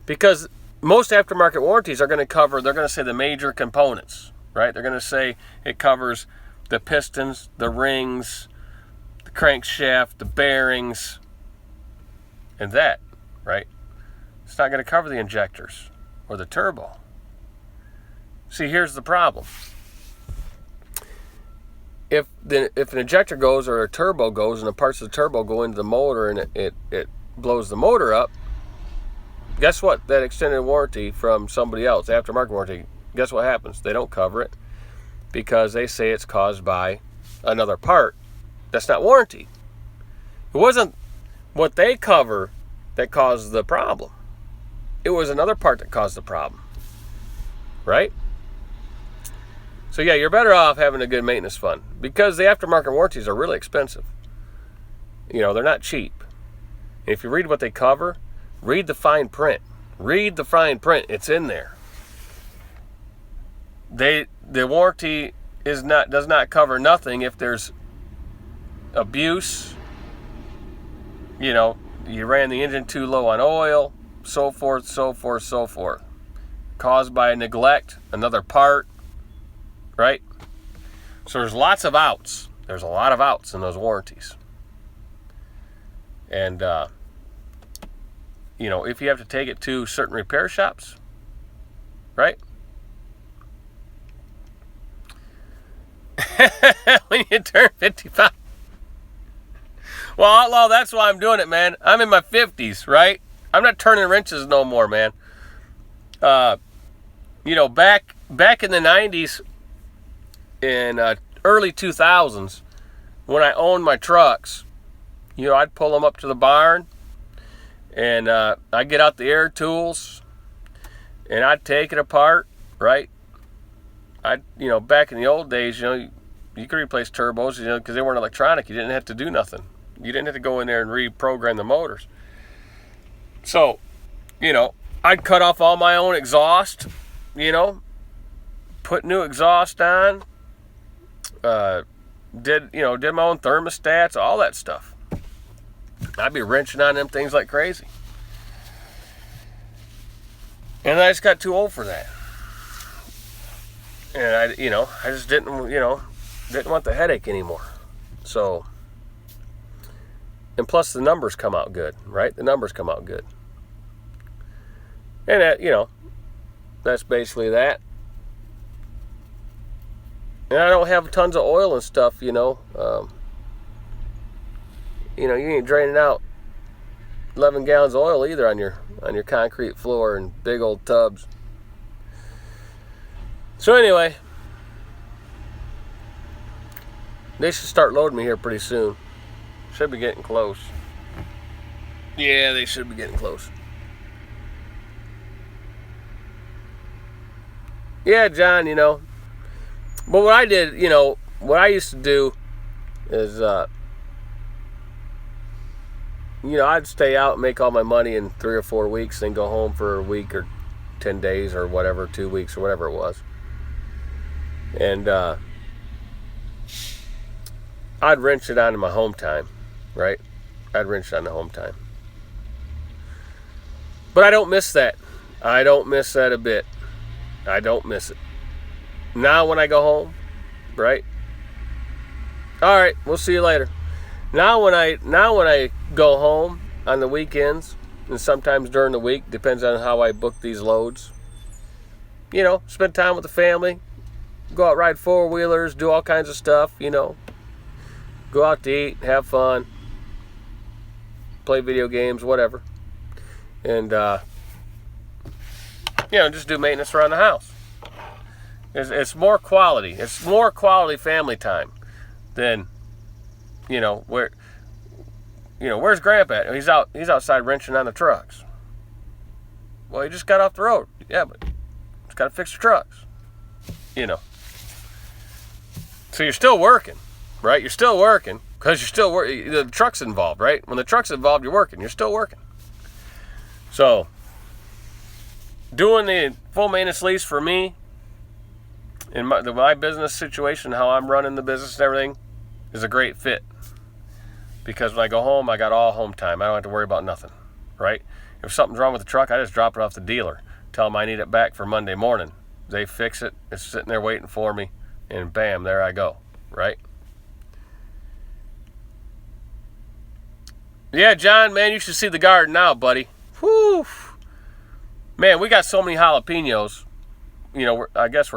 Because most aftermarket warranties are going to cover, they're going to say the major components, right? They're going to say it covers the pistons, the rings, the crankshaft, the bearings, and that, right? It's not going to cover the injectors or the turbo. See, here's the problem. If an injector goes or a turbo goes and the parts of the turbo go into the motor and it blows the motor up, guess what? That extended warranty from somebody else, aftermarket warranty, guess what happens? They don't cover it because they say it's caused by another part that's not warranted. It wasn't what they cover that caused the problem. It was another part that caused the problem, right? So yeah, you're better off having a good maintenance fund because the aftermarket warranties are really expensive. They're not cheap. And if you read what they cover, read the fine print. Read the fine print. It's in there. The warranty does not cover nothing if there's abuse. You ran the engine too low on oil, so forth, so forth, so forth. Caused by neglect, another part, right? So there's lots of outs. There's a lot of outs in those warranties. And, if you have to take it to certain repair shops, right? When you turn 55. Well, Outlaw, that's why I'm doing it, man. I'm in my 50s, right? I'm not turning wrenches no more, man. Back in the 90s, in early 2000s, when I owned my trucks, I'd pull them up to the barn, and I'd get out the air tools, and I'd take it apart, right? Back in the old days, you could replace turbos, because they weren't electronic. You didn't have to do nothing. You didn't have to go in there and reprogram the motors. So, I'd cut off all my own exhaust, put new exhaust on, did my own thermostats, all that stuff. I'd be wrenching on them things like crazy. And I just got too old for that. And I just didn't want the headache anymore. So, and plus the numbers come out good, right? The numbers come out good. And that, that's basically that. And I don't have tons of oil and stuff, you ain't draining out 11 gallons of oil either on your concrete floor and big old tubs. So anyway, they should start loading me here pretty soon. Should be getting close. Yeah, they should be getting close. Yeah, John, But what I did, what I used to do is, I'd stay out and make all my money in 3 or 4 weeks, then go home for a week or 10 days or whatever, 2 weeks or whatever it was. And I'd wrench it on in my home time, right? I'd wrench it on the home time. But I don't miss that. I don't miss that a bit. I don't miss it. Now when I go home, right? All right, we'll see you later. Now when I go home on the weekends and sometimes during the week, depends on how I book these loads. You know, spend time with the family, go out, ride four-wheelers, do all kinds of stuff, you know. Go out to eat, have fun, play video games, whatever. And, you know, just do maintenance around the house. It's more quality. It's more quality family time than, you know, where's Grandpa at? He's outside wrenching on the trucks. Well, he just got off the road. Yeah, but he's got to fix the trucks. You know. So you're still working, right? You're still working because you're still working. The truck's involved, right? When the truck's involved, you're working. You're still working. So doing the full maintenance lease for me in my business situation, how I'm running the business and everything, is a great fit. Because when I go home, I got all home time. I don't have to worry about nothing, right? If something's wrong with the truck, I just drop it off the dealer. Tell them I need it back for Monday morning. They fix it. It's sitting there waiting for me. And bam, there I go, right? Yeah, John, man, you should see the garden now, buddy. Whew. Man, we got so many jalapenos. You know, I guess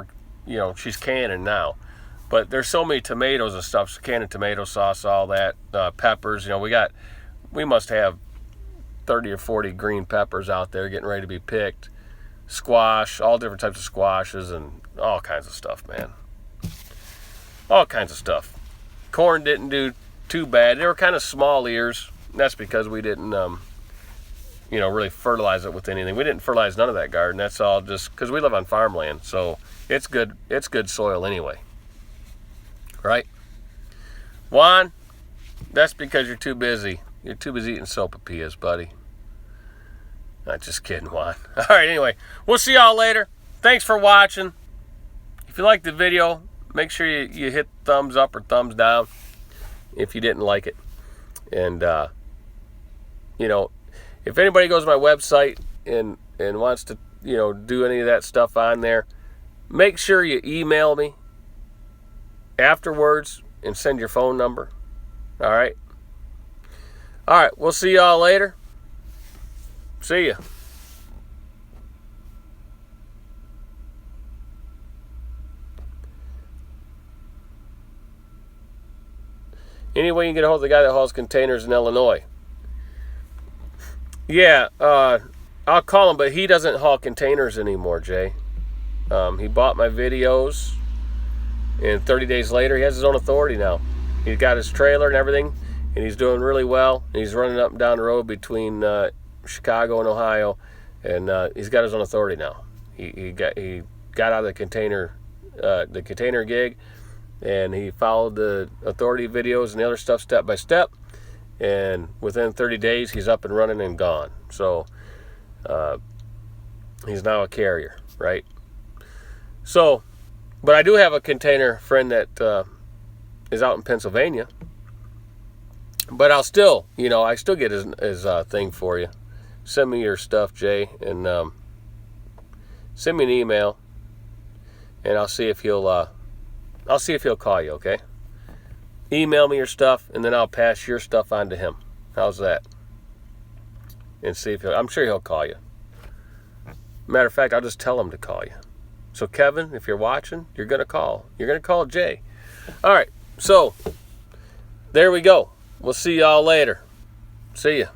she's canning now. But there's so many tomatoes and stuff, so canning tomato sauce, all that, peppers. You know, we must have 30 or 40 green peppers out there getting ready to be picked. Squash, all different types of squashes and all kinds of stuff, man. All kinds of stuff. Corn didn't do too bad. They were kind of small ears. That's because we didn't, really fertilize it with anything. We didn't fertilize none of that garden. That's all just because we live on farmland, so it's good. It's good soil anyway. Right? Juan, that's because you're too busy. You're too busy eating sopapillas, buddy. Not just kidding, Juan. All right, anyway, we'll see y'all later. Thanks for watching. If you liked the video, make sure you hit thumbs up or thumbs down if you didn't like it. And, if anybody goes to my website and wants to, do any of that stuff on there, make sure you email me afterwards and send your phone number. All right? All right, we'll see y'all later. See ya. Anyway, you can get a hold of the guy that hauls containers in Illinois. Yeah, I'll call him, but he doesn't haul containers anymore, Jay. He bought my videos, and 30 days later, he has his own authority now. He's got his trailer and everything, and he's doing really well. And he's running up and down the road between Chicago and Ohio, and he's got his own authority now. He got out of the container gig, and he followed the authority videos and the other stuff step by step. And within 30 days, he's up and running and gone. So he's now a carrier, right? So, but I do have a container friend that is out in Pennsylvania. But I'll still, I still get his thing for you. Send me your stuff, Jay, and send me an email, and I'll see if he'll call you, okay? Email me your stuff, and then I'll pass your stuff on to him. How's that? And see if I'm sure he'll call you. Matter of fact, I'll just tell him to call you. So Kevin, if you're watching, you're gonna call. You're gonna call Jay. All right. So there we go. We'll see y'all later. See ya.